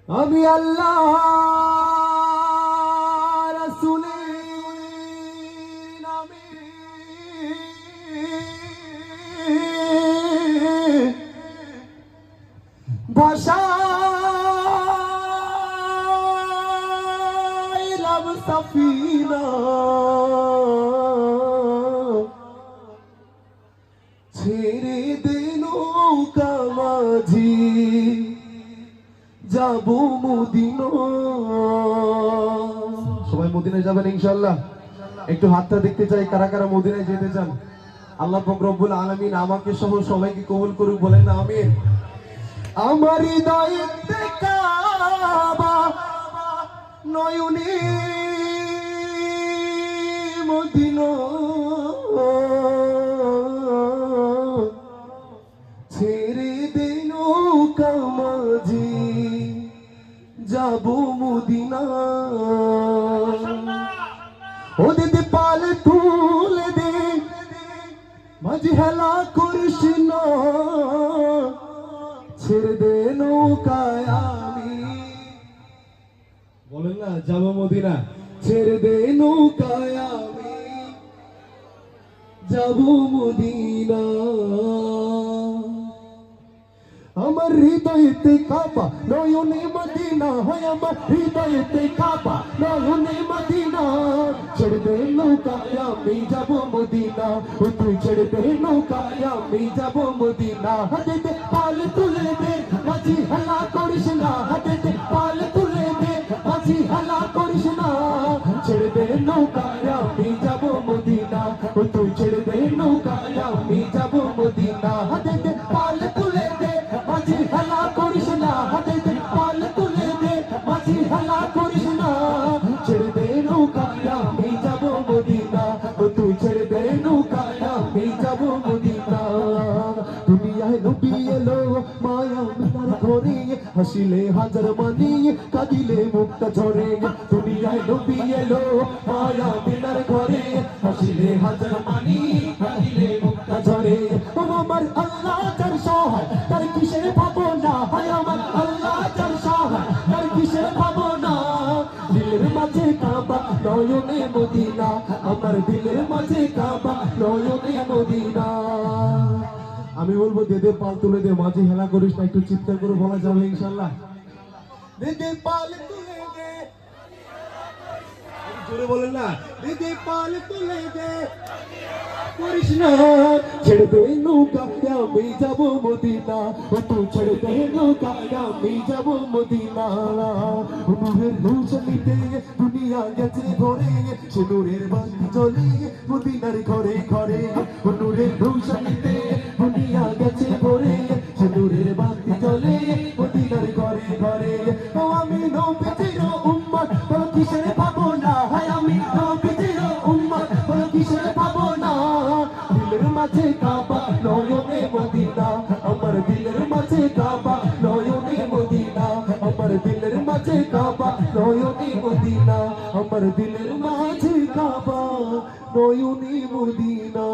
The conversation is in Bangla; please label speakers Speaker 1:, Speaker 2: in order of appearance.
Speaker 1: আমি আল্লাহ রাসূলের নামে ভাষাইলাম সাফিনা, ছেড়ে দে নৌকা মাঝি যাবো মদিনা। সবাই মদিনায় যাবেন ইনশাআল্লাহ। একটু হাতটা দেখতে চাই কারা কারা মদিনায় যেতে চান। আল্লাহ পাক রব্বুল আলামিন আমাকে সহ সবাইকে কবুল করুক, বলেন না আমিন। আমার হৃদয়েতে কাবা, নয়নে মদিনা, ছেড়ে দে নৌকা মাঝি যাবো মদিনা। ও দিদি পাল তুলে দে, মাঝি হেলা করিস না, ছেড়ে দে নৌকায় আমি, বলেন না যাবো মদিনা। ছেড়ে দে নৌকায় আমি যাবো মদিনা। আমার হৃদয়েতে কাবা, নয়নে মদিনা, হয় আমার হৃদয়েতে কাবা, নয়নে মদিনা, ছেড়ে দে নৌকায় আমি যাবো মদিনা। ও তুই ছেড়ে দে নৌকায় আমি যাবো মদিনা। হাতে দে পাল তুলে দে, মাঝি হেলা করিস না, হাতে দে পাল তুলে দে, মাঝি হেলা করিস না, ছেড়ে দে নৌকায় আমি যাবো মদিনা। ও তুই ছেড়ে দে নৌকায় আমি যাবো মদিনা। হাতে দে পাল তুলে দে, মাঝি হেলা করিস না, হাতে দে পাল তুলে দে, মাঝি হেলা করিস না, ছেড়ে দে নৌকায় আমি যাবো মদিনা। ও তুই ছেড়ে দে নৌকায় আমি যাবো মদিনা। দুনিয়ায় নবী এলো মায়া মিনার ঘরে, হাসিলে হাজার মানি, কাঁদিলে মুক্তা ঝরে। দুনিয়ায় নবী এলো মায়া মিনার ঘরে, হাসিলে হাজার মানি, কাঁদিলে মুক্তা ঝরে। ও আমার আল্লাহ যার সহায়, তার কিসের ভাবনা, হায় আমার আল্লাহ যার সহায়, তার কিসের ভাবনা। দিলের মাঝে কাবা, নয়নে মদিনা, আমার দিলের মাঝে কাবা, নয়নে মদিনা। আমি বলবো দে দে পাল তুলে দে, মাঝে হেলা করিস না, একটু চিৎকার করে বলা যাবে ইনশাআল্লাহ। দে দে পাল তুলে দে, জোরে বলেন না, দে দে পাল তুলে দে, করিস না, ছেড়ে দে নৌকায় আমি যাবো মদিনা। ও তুই ছেড়ে দে নৌকায় আমি যাবো মদিনা। নূরের রোশনীতে দুনিয়া গেছে ভরে, সে নূরের বাতি জ্বলে মদিনার ঘরে ঘরে। নূরের রোশনীতে দুনিয়া গেছে ভরে, সে নূরের বাতি জ্বলে মদিনার ঘরে ঘরে। ও আমি নবীজির উম্মত, বলো কিসের ভাবনা, হায় আমি নবীজির উম্মত, বলো কিসের ভাবনা। দিলের মাঝে কাবা, নয়নে মদিনা, আমার দিলের মাঝে কাবা, নয়নে মদিনা, আমার দিলের মাঝে কাবা, নয়নে মদিনা, আমার দিলের মাঝে কাবা, নয়নে মদিনা।